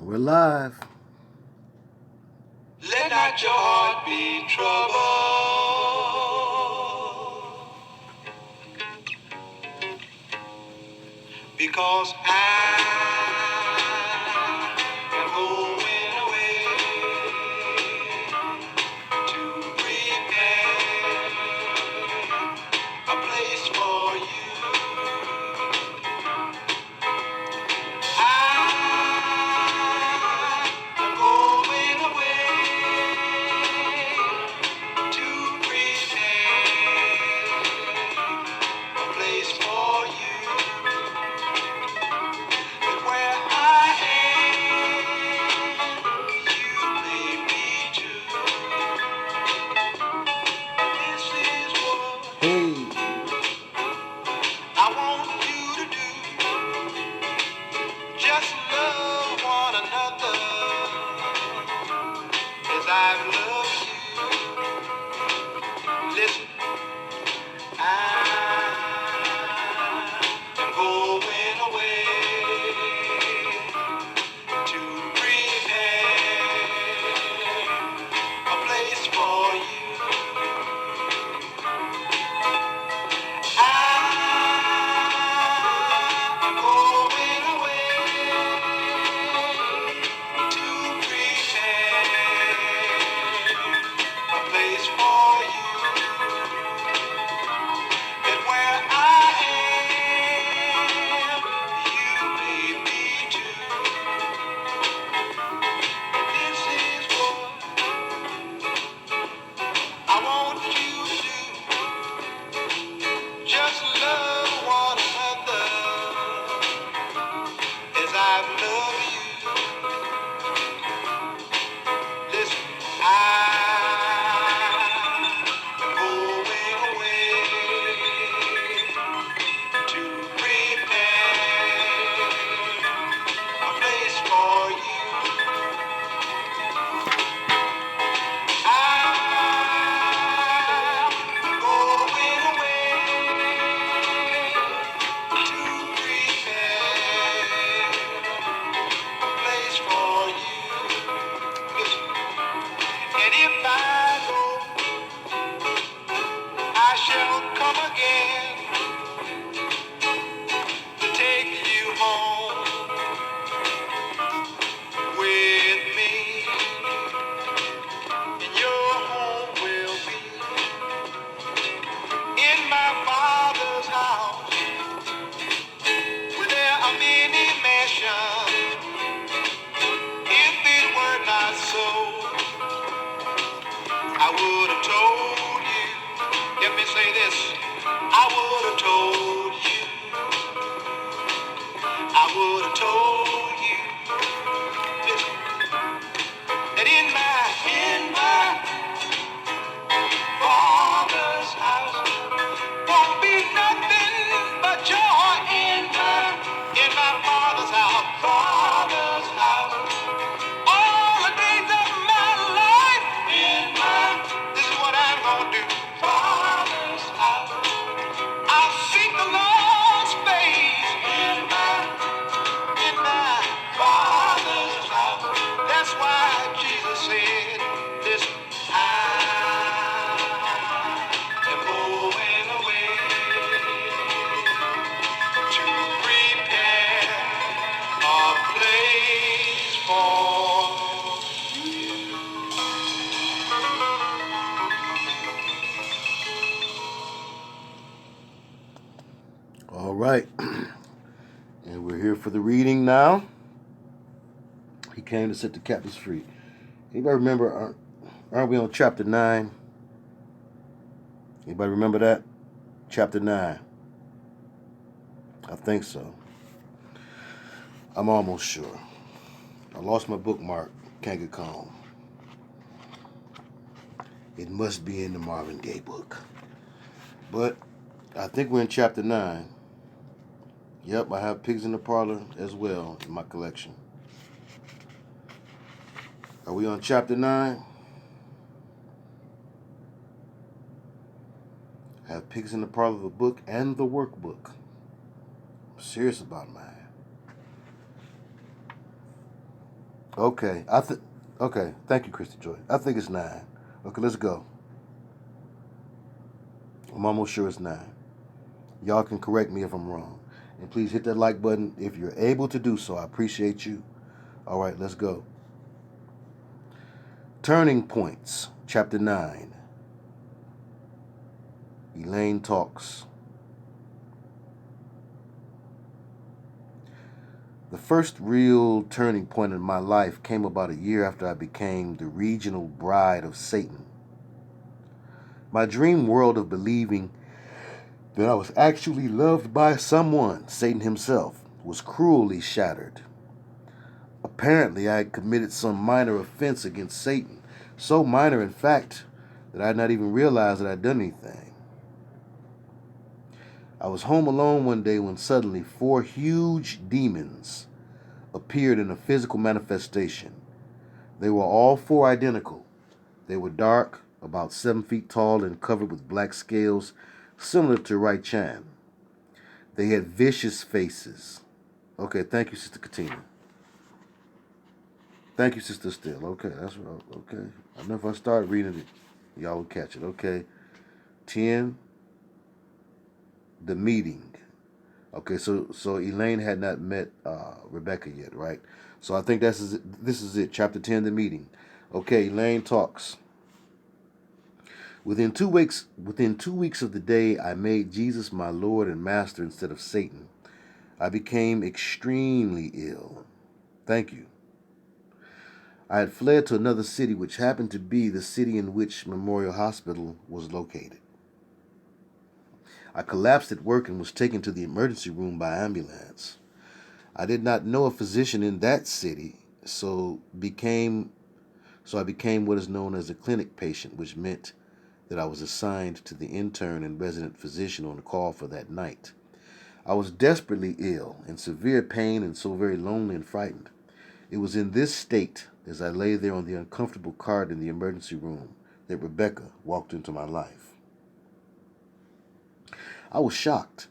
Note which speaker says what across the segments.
Speaker 1: We're live.
Speaker 2: Let not your heart be troubled, because I am going away to prepare a place for you. I am going away to prepare a place for you. But where I am, you may be too. This is what
Speaker 1: Hey.
Speaker 2: I want you to do. Just love one another as I've loved you. Listen, I am going away to prepare a place for you. I am going away to prepare a place for you. And where I am, you may be too. This is what I want you to do. Just love one another as I've loved you. Listen, I am going away to prepare a place for you. I'm going away to prepare a place for you. Listen, and if I go, I shall come again to take you home with me. And your home will be in my Father's house, where there are many mansions. If it were not so, I would have told you. Let me say this. I would have told you. I would have told you. Listen, that in my Father's house won't be nothing but joy in my Father's house. Father's house. All the days of my life this is what I'm gonna do. Father's house. I'll seek the Lord's face in my Father's house. That's why Jesus said, listen, I am going away to prepare a place for you.
Speaker 1: All right. And we're here for the reading now. He came to set the captives free. Anybody remember, aren't we on chapter 9? Anybody remember that? Chapter 9. I think so. I'm almost sure. I lost my bookmark. Can't get calm. It must be in the Marvin Gaye book. But I think we're in chapter 9. Yep, I have Pigs in the Parlor as well in my collection. Are we on chapter 9? I have Pigs in the Parlor, the book, and the workbook. I'm serious about mine. Okay, okay. Thank you, Christy Joy. I think it's 9. Okay, let's go. I'm almost sure it's 9. Y'all can correct me if I'm wrong. And please hit that like button if you're able to do so. I appreciate you. All right, let's go. Turning Points, Chapter 9. Elaine talks. The first real turning point in my life came about a year after I became the regional bride of Satan. My dream world of believing that I was actually loved by someone, Satan himself, was cruelly shattered. Apparently, I had committed some minor offense against Satan, so minor, in fact, that I had not even realized that I had done anything. I was home alone one day when suddenly 4 huge demons appeared in a physical manifestation. They were all 4 identical. They were dark, about 7 feet tall, and covered with black scales, similar to Rai Chan. They had vicious faces. Okay, thank you, Sister Katina. Thank you, Sister Still. Okay, that's right. Okay. I know if I start reading it, y'all will catch it. Okay. 10, the meeting. Okay, so Elaine had not met Rebecca yet, right? So I think this is it. Chapter 10, the meeting. Okay, Elaine talks. Within 2 weeks of the day I made Jesus my Lord and Master instead of Satan, I became extremely ill. Thank you. I had fled to another city, which happened to be the city in which Memorial Hospital was located. I collapsed at work and was taken to the emergency room by ambulance. I did not know a physician in that city, so I became what is known as a clinic patient, which meant that I was assigned to the intern and resident physician on call for that night. I was desperately ill, in severe pain, and so very lonely and frightened. It was in this state, as I lay there on the uncomfortable cot in the emergency room, that Rebecca walked into my life. I was shocked.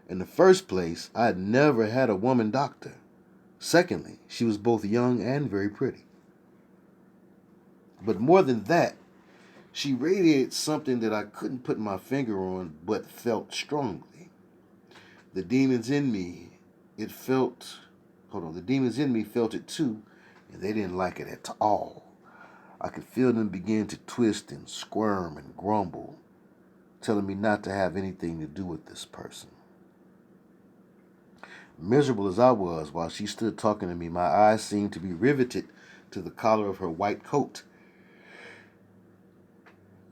Speaker 1: In the first place, I had never had a woman doctor. Secondly, she was both young and very pretty. But more than that, she radiated something that I couldn't put my finger on, but felt strongly. The demons in me, it felt, the demons in me felt it too, and they didn't like it at all. I could feel them begin to twist and squirm and grumble, telling me not to have anything to do with this person. Miserable as I was, while she stood talking to me, my eyes seemed to be riveted to the collar of her white coat,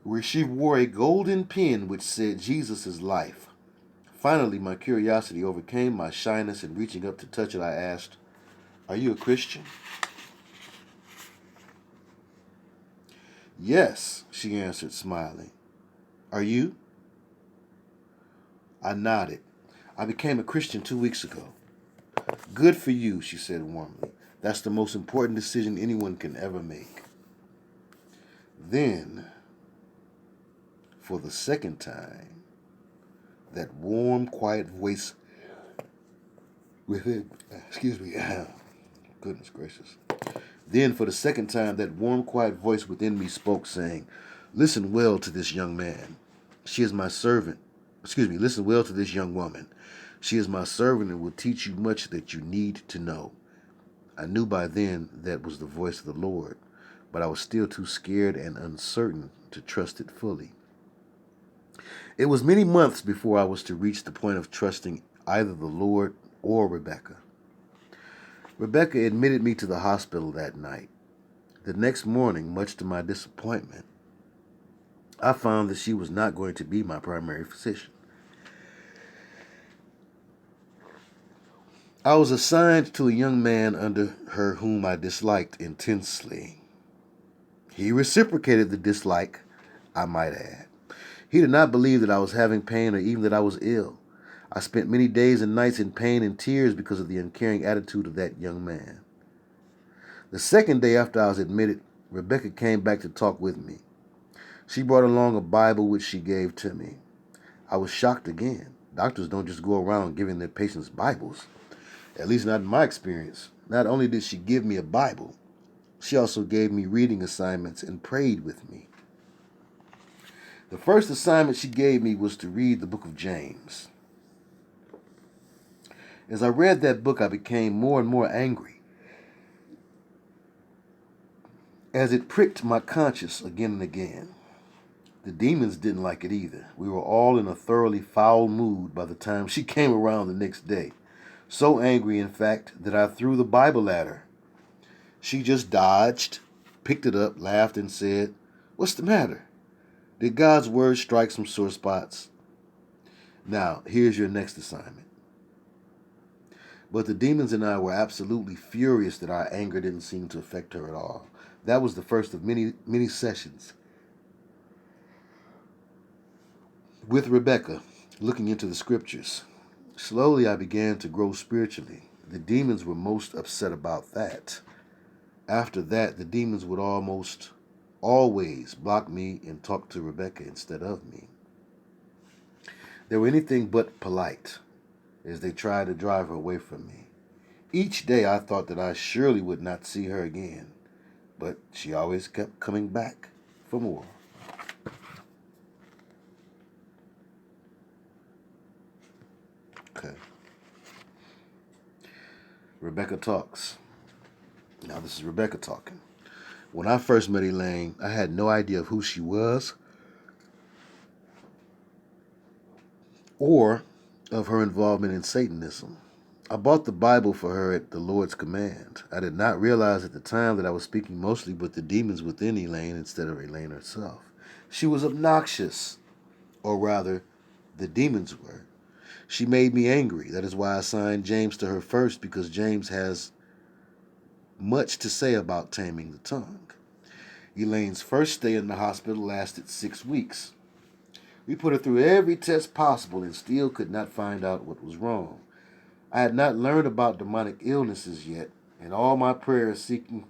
Speaker 1: where she wore a golden pin which said Jesus is life. Finally, my curiosity overcame my shyness, and reaching up to touch it, I asked, "Are you a Christian?" "Yes," she answered, smiling. "Are you?" I nodded. "I became a Christian 2 weeks ago." "Good for you," she said warmly. "That's the most important decision anyone can ever make." Then, for the second time, that warm, quiet voice within, goodness gracious. Then, for the second time, that warm, quiet voice within me spoke, saying, "Listen well to this young man. She is my servant. Listen well to this young woman. She is my servant and will teach you much that you need to know." I knew by then that was the voice of the Lord, but I was still too scared and uncertain to trust it fully. It was many months before I was to reach the point of trusting either the Lord or Rebecca. Rebecca admitted me to the hospital that night. The next morning, much to my disappointment, I found that she was not going to be my primary physician. I was assigned to a young man under her whom I disliked intensely. He reciprocated the dislike, I might add. He did not believe that I was having pain or even that I was ill. I spent many days and nights in pain and tears because of the uncaring attitude of that young man. The second day after I was admitted, Rebecca came back to talk with me. She brought along a Bible which she gave to me. I was shocked again. Doctors don't just go around giving their patients Bibles, at least not in my experience. Not only did she give me a Bible, She also gave me reading assignments and prayed with me. The first assignment she gave me was to read the book of James. As I read that book, I became more and more angry, as it pricked my conscience again and again. The demons didn't like it either. We were all in a thoroughly foul mood by the time she came around the next day. So angry, in fact, that I threw the Bible at her. She just dodged, picked it up, laughed, and said, "What's the matter? Did God's word strike some sore spots?" Now, here's your next assignment. But the demons and I were absolutely furious that our anger didn't seem to affect her at all. That was the first of many, many sessions with Rebecca, looking into the scriptures. Slowly, I began to grow spiritually. The demons were most upset about that. After that, the demons would almost always block me and talk to Rebecca instead of me. They were anything but polite as they tried to drive her away from me. Each day I thought that I surely would not see her again, but she always kept coming back for more. Okay. Rebecca talks. Now this is Rebecca talking. When I first met Elaine, I had no idea of who she was or of her involvement in Satanism. I bought the Bible for her at the Lord's command. I did not realize at the time that I was speaking mostly with the demons within Elaine instead of Elaine herself. She was obnoxious, or rather, the demons were. She made me angry. That is why I assigned James to her first, because James has much to say about taming the tongue. Elaine's first stay in the hospital lasted 6 weeks. We put her through every test possible and still could not find out what was wrong. I had not learned about demonic illnesses yet, and all my prayers seeking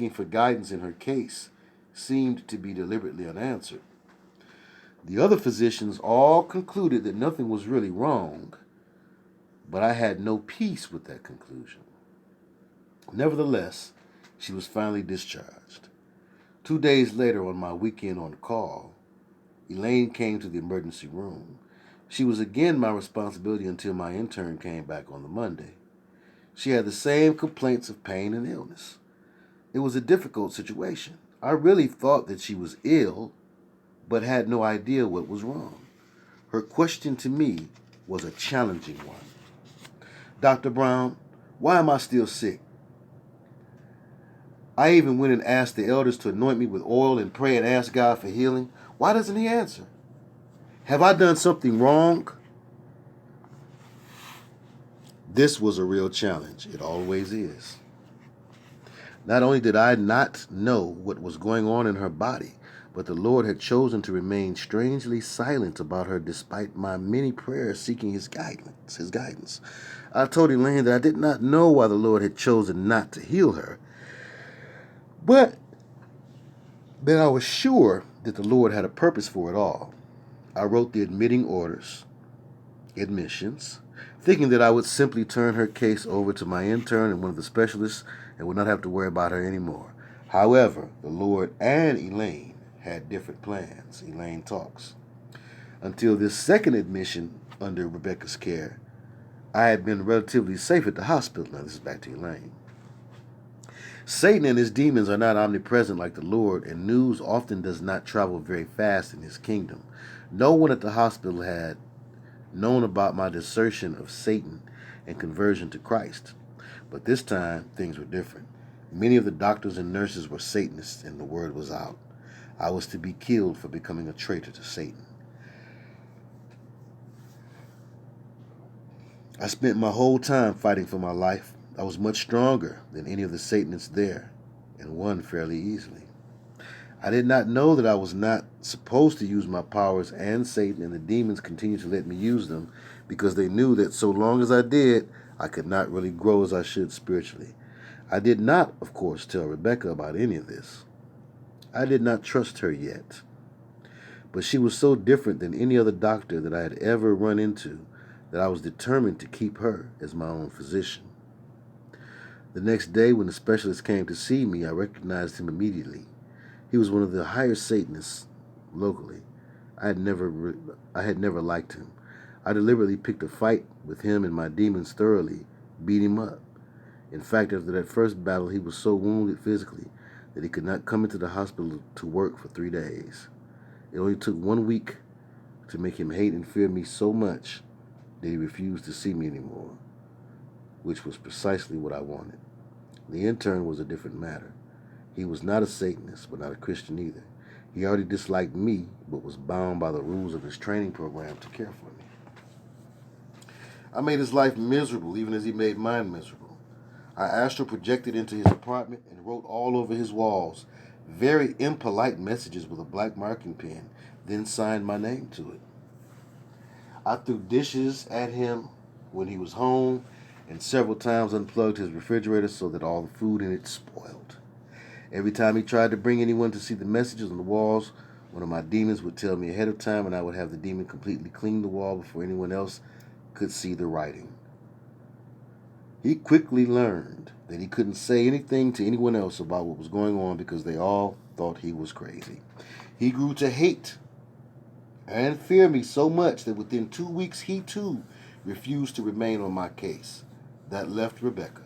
Speaker 1: for guidance in her case seemed to be deliberately unanswered. The other physicians all concluded that nothing was really wrong, but I had no peace with that conclusion. Nevertheless, she was finally discharged. 2 days later, on my weekend on call, Elaine came to the emergency room. She was again my responsibility until my intern came back on the Monday. She had the same complaints of pain and illness. It was a difficult situation. I really thought that she was ill, but had no idea what was wrong. Her question to me was a challenging one. "Dr. Brown, why am I still sick?" I even went and asked the elders to anoint me with oil and pray and ask God for healing. Why doesn't He answer? Have I done something wrong? This was a real challenge. It always is. Not only did I not know what was going on in her body, but the Lord had chosen to remain strangely silent about her despite my many prayers seeking His guidance. I told Elaine that I did not know why the Lord had chosen not to heal her, but that I was sure that the Lord had a purpose for it all. I wrote the admissions, thinking that I would simply turn her case over to my intern and one of the specialists and would not have to worry about her anymore. However, the Lord and Elaine had different plans. Elaine talks. Until this second admission under Rebecca's care, I had been relatively safe at the hospital. Now this is back to Elaine. Satan and his demons are not omnipresent like the Lord, and news often does not travel very fast in His kingdom. No one at the hospital had known about my desertion of Satan and conversion to Christ. But this time, things were different. Many of the doctors and nurses were Satanists, and the word was out. I was to be killed for becoming a traitor to Satan. I spent my whole time fighting for my life. I was much stronger than any of the Satanists there, and won fairly easily. I did not know that I was not supposed to use my powers, and Satan and the demons continued to let me use them because they knew that so long as I did, I could not really grow as I should spiritually. I did not, of course, tell Rebecca about any of this. I did not trust her yet. But she was so different than any other doctor that I had ever run into that I was determined to keep her as my own physician. The next day, when the specialist came to see me, I recognized him immediately. He was one of the higher Satanists locally. I had never liked him. I deliberately picked a fight with him and my demons thoroughly, beat him up. In fact, after that first battle, he was so wounded physically that he could not come into the hospital to work for 3 days. It only took 1 week to make him hate and fear me so much that he refused to see me anymore, which was precisely what I wanted. The intern was a different matter. He was not a Satanist, but not a Christian either. He already disliked me, but was bound by the rules of his training program to care for me. I made his life miserable, even as he made mine miserable. I astral projected into his apartment and wrote all over his walls very impolite messages with a black marking pen, then signed my name to it. I threw dishes at him when he was home and several times unplugged his refrigerator so that all the food in it spoiled. Every time he tried to bring anyone to see the messages on the walls, one of my demons would tell me ahead of time, and I would have the demon completely clean the wall before anyone else could see the writing. He quickly learned that he couldn't say anything to anyone else about what was going on because they all thought he was crazy. He grew to hate and fear me so much that within 2 weeks he too refused to remain on my case. That left Rebecca.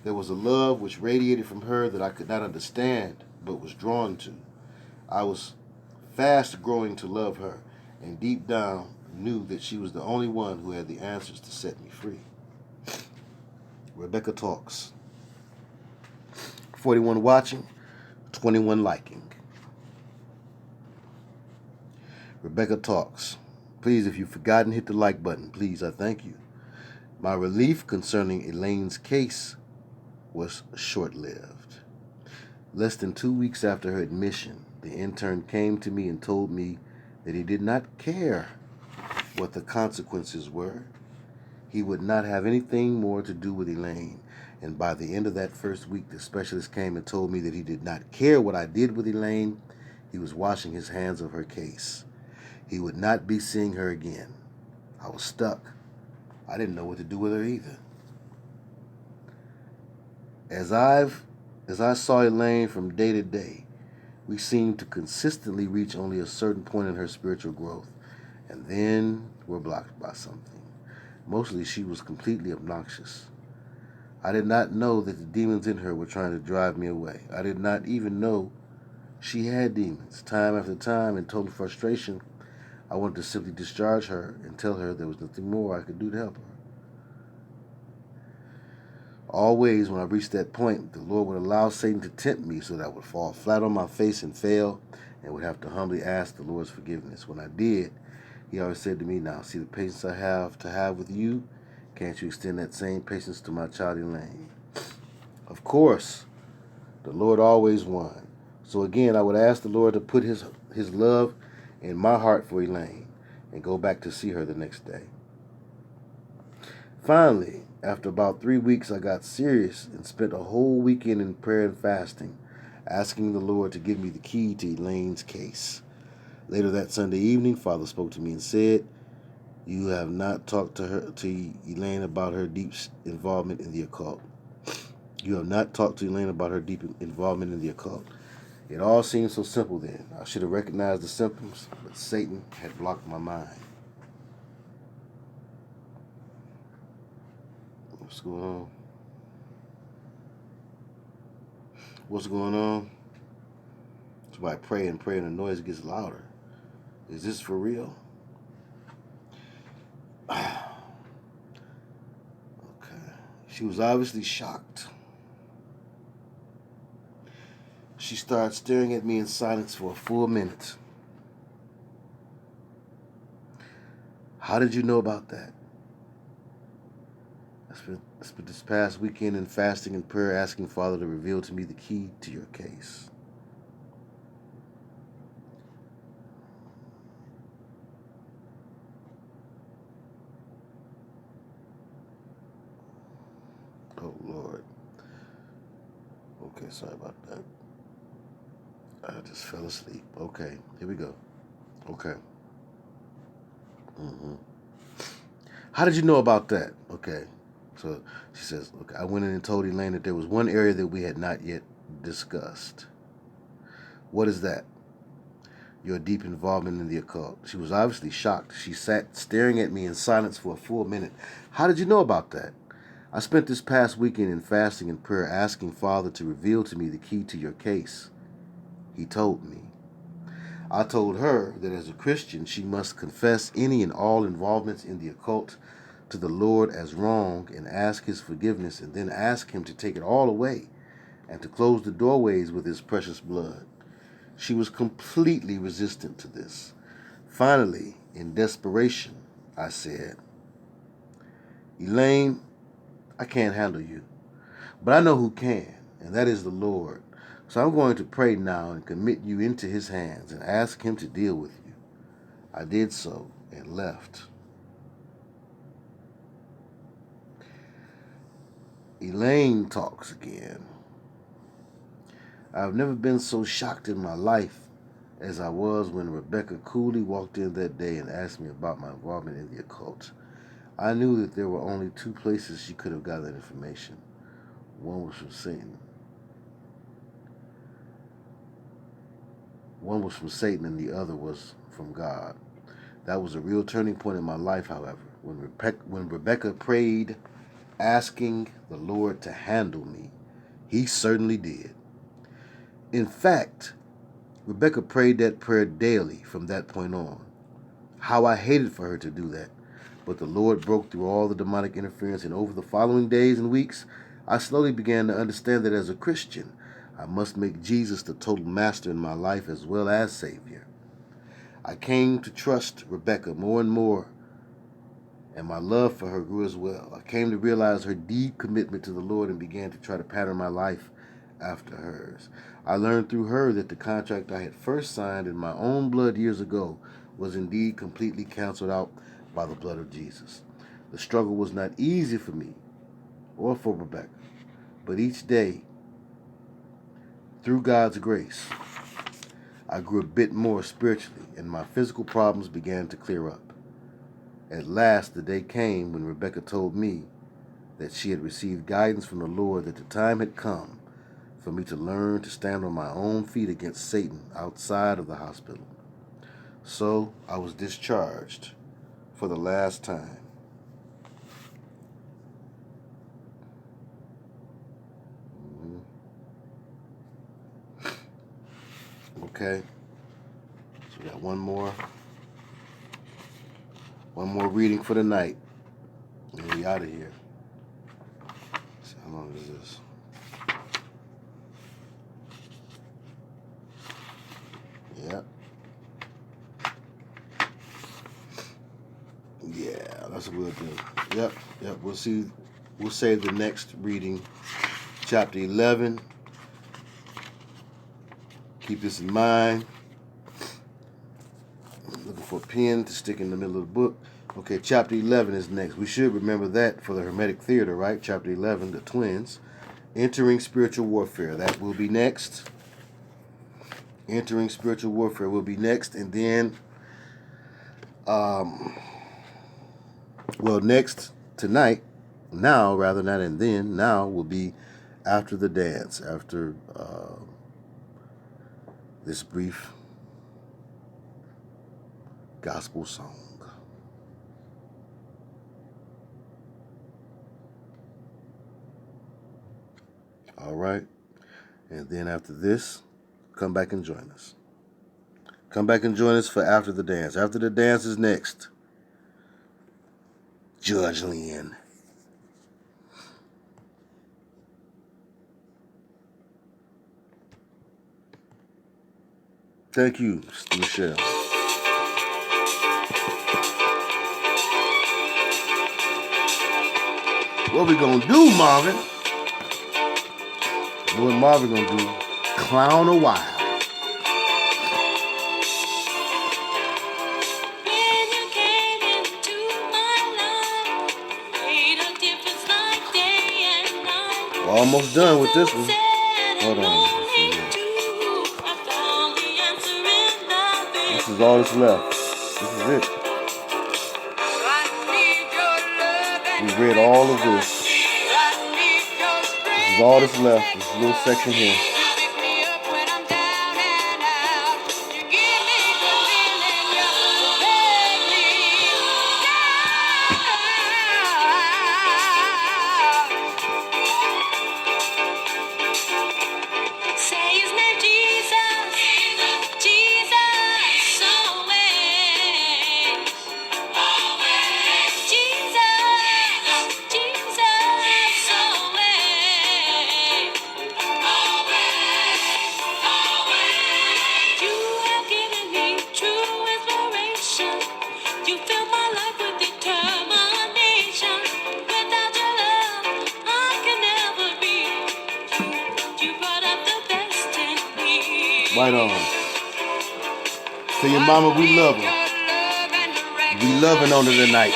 Speaker 1: There was a love which radiated from her that I could not understand but was drawn to. I was fast growing to love her, and deep down knew that she was the only one who had the answers to set me free. Rebecca talks. 41 watching, 21 liking. Rebecca talks. Please, if you've forgotten, hit the like button. Please, I thank you. My relief concerning Elaine's case was short-lived. Less than 2 weeks after her admission, the intern came to me and told me that he did not care what the consequences were. He would not have anything more to do with Elaine. And by the end of that first week, the specialist came and told me that he did not care what I did with Elaine. He was washing his hands of her case. He would not be seeing her again. I was stuck. I didn't know what to do with her either. As I saw Elaine from day to day, we seemed to consistently reach only a certain point in her spiritual growth, and then were blocked by something. Mostly she was completely obnoxious. I did not know that the demons in her were trying to drive me away. I did not even know she had demons. Time after time, in total frustration, I wanted to simply discharge her and tell her there was nothing more I could do to help her. Always, when I reached that point, the Lord would allow Satan to tempt me so that I would fall flat on my face and fail, and would have to humbly ask the Lord's forgiveness. When I did, he always said to me, now, see the patience I have to have with you? Can't you extend that same patience to my child Elaine? Of course, the Lord always won. So again, I would ask the Lord to put his love in my heart for Elaine and go back to see her the next day. Finally, after about 3 weeks, I got serious and spent a whole weekend in prayer and fasting, asking the Lord to give me the key to Elaine's case. Later that Sunday evening, Father spoke to me and said, you have not talked to Elaine about her deep involvement in the occult. You have not talked to Elaine about her deep involvement in the occult. It all seemed so simple then. I should have recognized the symptoms, but Satan had blocked my mind. What's going on? What's going on? Somebody pray and the noise gets louder. Is this for real? Okay. She was obviously shocked. She started staring at me in silence for a full minute. How did you know about that? I spent this past weekend in fasting and prayer asking Father to reveal to me the key to your case. Oh, Lord. Okay, sorry about that. I just fell asleep. Okay, here we go. Okay. How did you know about that? Okay. So she says, look, I went in and told Elaine that there was one area that we had not yet discussed. What is that? Your deep involvement in the occult. She was obviously shocked. She sat staring at me in silence for a full minute. How did you know about that? I spent this past weekend in fasting and prayer asking Father to reveal to me the key to your case. He told me. I told her that as a Christian, she must confess any and all involvements in the occult to the Lord as wrong and ask His forgiveness, and then ask Him to take it all away and to close the doorways with His precious blood. She was completely resistant to this. Finally, in desperation, I said, Elaine, I can't handle you, but I know who can, and that is the Lord. So I'm going to pray now and commit you into His hands and ask Him to deal with you. I did so and left. Elaine talks again. I've never been so shocked in my life as I was when Rebecca coolly walked in that day and asked me about my involvement in the occult. I knew that there were only two places she could have got that information. One was from Satan. One was from Satan and the other was from God. That was a real turning point in my life, however, when Rebecca prayed, asking the Lord to handle me. He certainly did. In fact, Rebecca prayed that prayer daily from that point on. How I hated for her to do that. But the Lord broke through all the demonic interference, and over the following days and weeks, I slowly began to understand that as a Christian, I must make Jesus the total master in my life as well as Savior. I came to trust Rebecca more and more, and my love for her grew as well. I came to realize her deep commitment to the Lord and began to try to pattern my life after hers. I learned through her that the contract I had first signed in my own blood years ago was indeed completely canceled out by the blood of Jesus. The struggle was not easy for me or for Rebecca, but each day, through God's grace, I grew a bit more spiritually, and my physical problems began to clear up. At last, the day came when Rebecca told me that she had received guidance from the Lord, that the time had come for me to learn to stand on my own feet against Satan outside of the hospital. So I was discharged for the last time. Okay, so we got one more reading for the night, and we out of here. Let's see, how long is this? Yep. Yeah, that's what we'll do. Yep. We'll save the next reading, chapter 11. Keep this in mind. I'm looking for a pen to stick in the middle of the book. Okay, chapter 11 is next. We should remember that for the Hermetic Theater, right? Chapter 11, the twins. Entering spiritual warfare. That will be next. Entering spiritual warfare will be next. And then, next tonight, now, rather not and then, now will be after the dance, after this brief gospel song. All right. And then after this, come back and join us. Come back and join us for After the Dance. After the Dance is next. Judge Lynn. Thank you, Michelle. What we gonna do, Marvin? What Marvin gonna do? Clown a while. We're almost done with this one. Hold on. This is all that's left. This is it. We read all of this. is all that's left. This little section here. Right on. Tell your mama we love her. We loving on her tonight.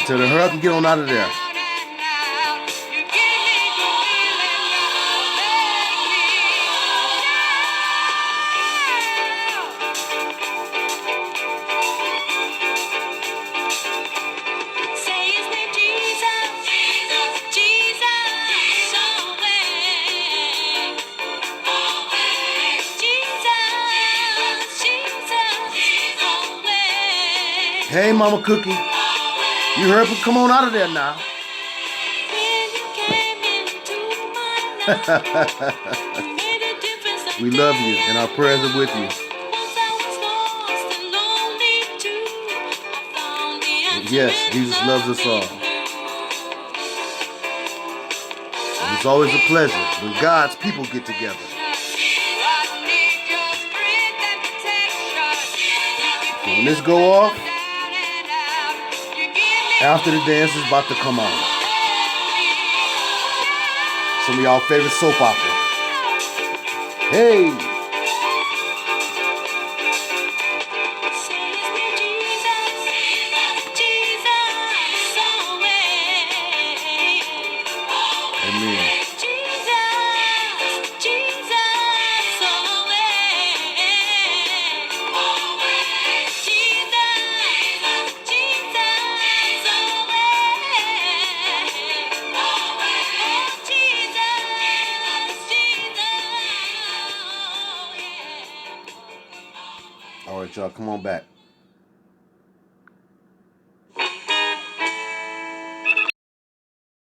Speaker 1: Tell her hurry up and get on out of there. Hey, Mama Cookie. You heard me? Come on out of there now. We love you, and our prayers are with you. Yes, Jesus loves us all. And it's always a pleasure when God's people get together. So when this go off, after the dance is about to come on. Some of y'all favorite soap opera. Hey! Amen. All right, y'all, come on back.